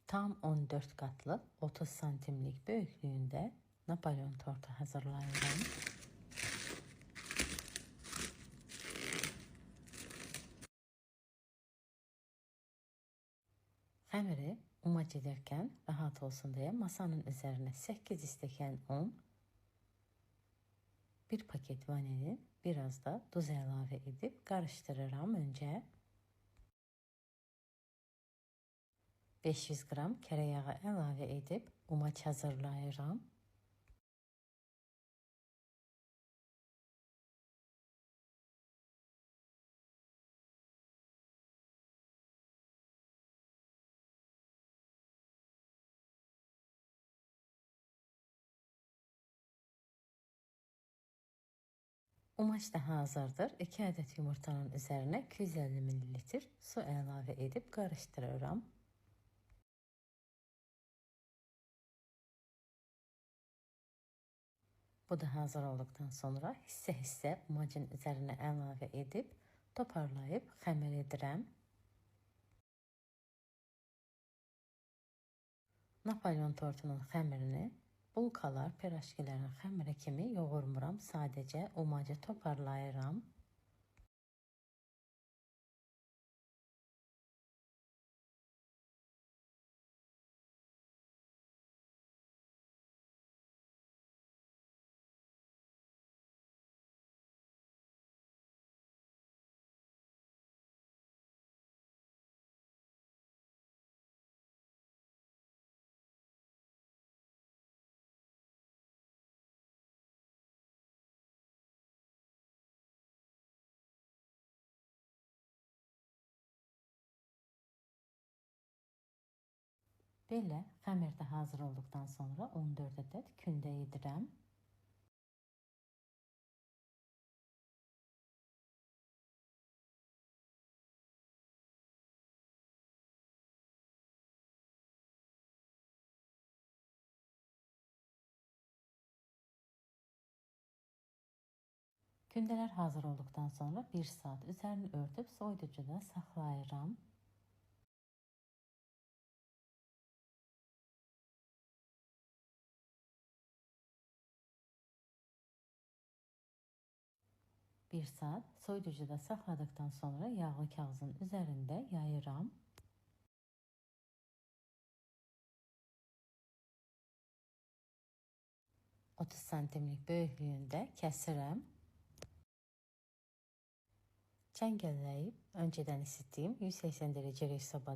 Tam 14 qatlı 30 santimlik böyüklüğünde Napolyon tortu hazırlayıram. Xəmiri umac edirkən rahat olsun deyə masanın üzərinə 8 stəkan un, 1 paket vanilin, biraz da duz əlavə edib qarışdırıram öncə. 500 qram kərə yağı əlavə edib umac hazırlayıram. Umac da hazırdır. 2 ədəd yumurtanın üzərinə 250 ml su əlavə edib qarışdırıram. Bu da hazır olduqdan sonra hissə-hissə umacın üzərinə əlavə edib toparlayıb xəmir edirəm. Napolyon tortunun xəmirini bulkalar, piraşkilərin xəmiri kimi yoğurmuram. Sadəcə umacı toparlayıram. Belə xəmir də hazır olduqdan sonra 14 ədəd kündə yedirəm. Kündələr hazır olduqdan sonra 1 saat üzərini örtüb soyuducuda saxlayıram. Bir saat soyuducuda saxladıqdan sonra yağlı kağızın üzərində yayıram. Otuz santimlik böyüklüyündə kəsirəm. Çəngəlləyib öncədən isitdiyim 180 dərəcəlik sobada